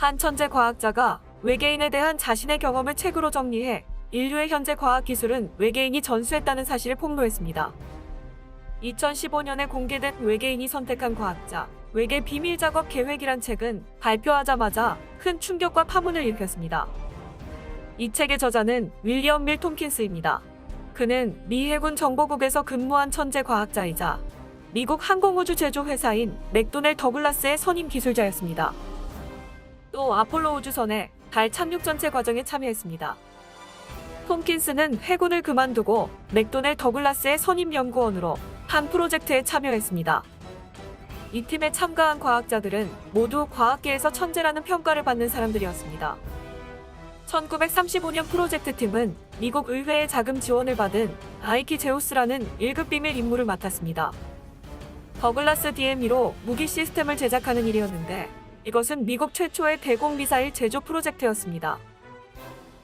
한 천재 과학자가 외계인에 대한 자신의 경험을 책으로 정리해 인류의 현재 과학기술은 외계인이 전수했다는 사실을 폭로했습니다. 2015년에 공개된 외계인이 선택한 과학자, 외계 비밀 작업 계획이란 책은 발표하자마자 큰 충격과 파문을 일으켰습니다. 이 책의 저자는 윌리엄 밀 톰킨스입니다. 그는 미 해군 정보국에서 근무한 천재 과학자이자 미국 항공우주 제조 회사인 맥도넬 더글라스의 선임 기술자였습니다. 또 아폴로 우주선의 달 착륙 전체 과정에 참여했습니다. 톰킨스는 해군을 그만두고 맥도넬 더글라스의 선임 연구원으로 한 프로젝트에 참여했습니다. 이 팀에 참가한 과학자들은 모두 과학계에서 천재라는 평가를 받는 사람들이었습니다. 1935년 프로젝트 팀은 미국 의회의 자금 지원을 받은 나이키 제우스라는 1급 비밀 임무를 맡았습니다. 더글라스 DME로 무기 시스템을 제작하는 일이었는데 이것은 미국 최초의 대공 미사일 제조 프로젝트였습니다.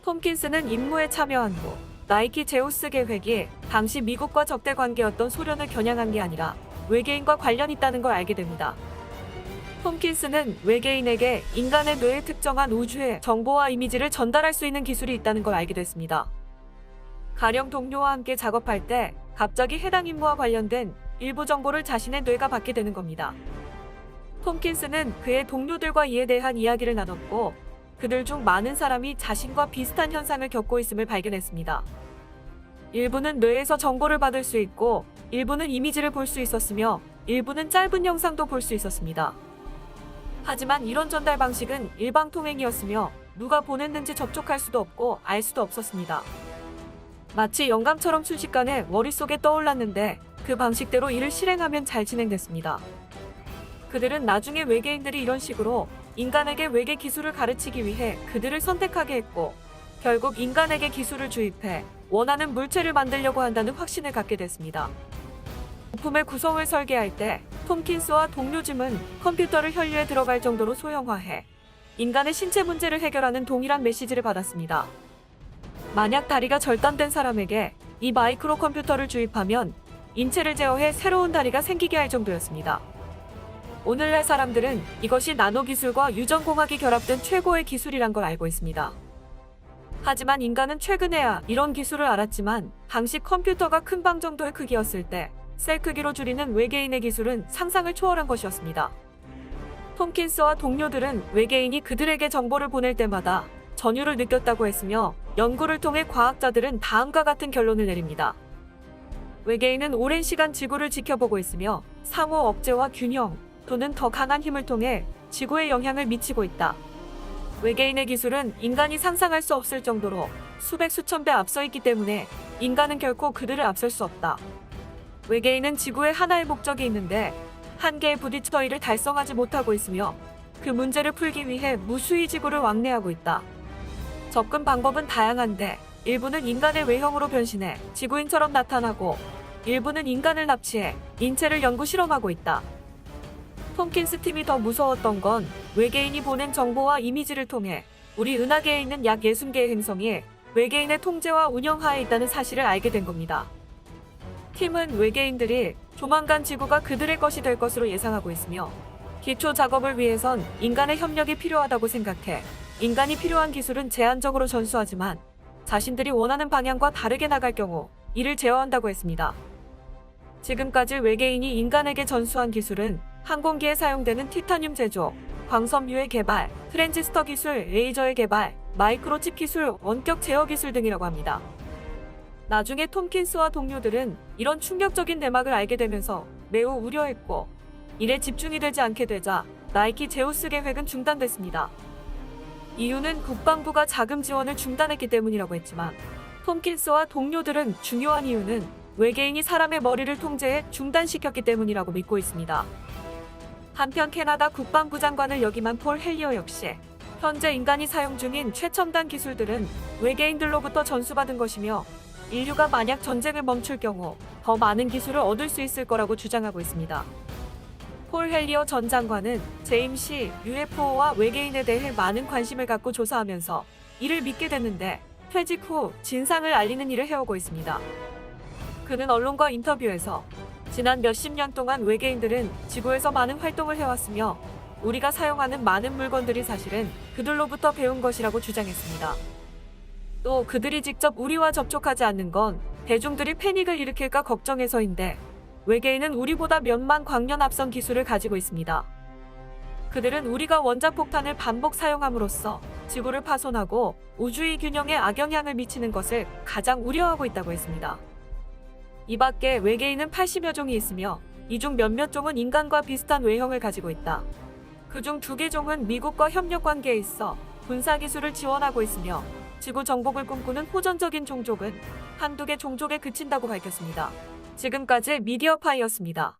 톰킨스는 임무에 참여한 후 나이키 제우스 계획이 당시 미국과 적대 관계였던 소련을 겨냥한 게 아니라 외계인과 관련이 있다는 걸 알게 됩니다. 톰킨스는 외계인에게 인간의 뇌에 특정한 우주의 정보와 이미지를 전달할 수 있는 기술이 있다는 걸 알게 됐습니다. 가령 동료와 함께 작업할 때 갑자기 해당 임무와 관련된 일부 정보를 자신의 뇌가 받게 되는 겁니다. 톰킨스는 그의 동료들과 이에 대한 이야기를 나눴고 그들 중 많은 사람이 자신과 비슷한 현상을 겪고 있음을 발견했습니다. 일부는 뇌에서 정보를 받을 수 있고 일부는 이미지를 볼 수 있었으며 일부는 짧은 영상도 볼 수 있었습니다. 하지만 이런 전달 방식은 일방통행이었으며 누가 보냈는지 접촉할 수도 없고 알 수도 없었습니다. 마치 영감처럼 순식간에 머릿속에 떠올랐는데 그 방식대로 이를 실행하면 잘 진행됐습니다. 그들은 나중에 외계인들이 이런 식으로 인간에게 외계 기술을 가르치기 위해 그들을 선택하게 했고 결국 인간에게 기술을 주입해 원하는 물체를 만들려고 한다는 확신을 갖게 됐습니다. 부품의 구성을 설계할 때 톰킨스와 동료 짐은 컴퓨터를 혈류에 들어갈 정도로 소형화해 인간의 신체 문제를 해결하는 동일한 메시지를 받았습니다. 만약 다리가 절단된 사람에게 이 마이크로 컴퓨터를 주입하면 인체를 제어해 새로운 다리가 생기게 할 정도였습니다. 오늘날 사람들은 이것이 나노기술과 유전공학이 결합된 최고의 기술이란 걸 알고 있습니다. 하지만 인간은 최근에야 이런 기술을 알았지만 당시 컴퓨터가 큰 방 정도의 크기였을 때 셀 크기로 줄이는 외계인의 기술은 상상을 초월한 것이었습니다. 톰킨스와 동료들은 외계인이 그들에게 정보를 보낼 때마다 전율을 느꼈다고 했으며 연구를 통해 과학자들은 다음과 같은 결론을 내립니다. 외계인은 오랜 시간 지구를 지켜보고 있으며 상호 억제와 균형 또는 더 강한 힘을 통해 지구에 영향을 미치고 있다. 외계인의 기술은 인간이 상상할 수 없을 정도로 수백 수천 배 앞서 있기 때문에 인간은 결코 그들을 앞설 수 없다. 외계인은 지구에 하나의 목적이 있는데 한계에 부딪혀 이를 달성하지 못하고 있으며 그 문제를 풀기 위해 무수히 지구를 왕래하고 있다. 접근 방법은 다양한데 일부는 인간의 외형으로 변신해 지구인처럼 나타나고 일부는 인간을 납치해 인체를 연구 실험하고 있다. 톰킨스 팀이 더 무서웠던 건 외계인이 보낸 정보와 이미지를 통해 우리 은하계에 있는 약 60개의 행성이 외계인의 통제와 운영하에 있다는 사실을 알게 된 겁니다. 팀은 외계인들이 조만간 지구가 그들의 것이 될 것으로 예상하고 있으며 기초 작업을 위해선 인간의 협력이 필요하다고 생각해 인간이 필요한 기술은 제한적으로 전수하지만 자신들이 원하는 방향과 다르게 나갈 경우 이를 제어한다고 했습니다. 지금까지 외계인이 인간에게 전수한 기술은 항공기에 사용되는 티타늄 제조, 광섬유의 개발, 트랜지스터 기술, 레이저의 개발, 마이크로칩 기술, 원격 제어 기술 등이라고 합니다. 나중에 톰킨스와 동료들은 이런 충격적인 내막을 알게 되면서 매우 우려했고 일에 집중이 되지 않게 되자 나이키 제우스 계획은 중단됐습니다. 이유는 국방부가 자금 지원을 중단했기 때문이라고 했지만 톰킨스와 동료들은 중요한 이유는 외계인이 사람의 머리를 통제해 중단시켰기 때문이라고 믿고 있습니다. 한편 캐나다 국방부 장관을 역임한 폴 헬리어 역시 현재 인간이 사용 중인 최첨단 기술들은 외계인들로부터 전수받은 것이며 인류가 만약 전쟁을 멈출 경우 더 많은 기술을 얻을 수 있을 거라고 주장하고 있습니다. 폴 헬리어 전 장관은 제임시 UFO와 외계인에 대해 많은 관심을 갖고 조사하면서 이를 믿게 됐는데 퇴직 후 진상을 알리는 일을 해오고 있습니다. 그는 언론과 인터뷰에서 지난 몇십 년 동안 외계인들은 지구에서 많은 활동을 해왔으며 우리가 사용하는 많은 물건들이 사실은 그들로부터 배운 것이라고 주장했습니다. 또 그들이 직접 우리와 접촉하지 않는 건 대중들이 패닉을 일으킬까 걱정해서인데, 외계인은 우리보다 몇만 광년 앞선 기술을 가지고 있습니다. 그들은 우리가 원자폭탄을 반복 사용함으로써 지구를 파손하고 우주의 균형에 악영향을 미치는 것을 가장 우려하고 있다고 했습니다. 이 밖에 외계인은 80여 종이 있으며 이 중 몇몇 종은 인간과 비슷한 외형을 가지고 있다. 그중 2개 종은 미국과 협력 관계에 있어 군사기술을 지원하고 있으며 지구 정복을 꿈꾸는 호전적인 종족은 한두 개 종족에 그친다고 밝혔습니다. 지금까지 미디어파이였습니다.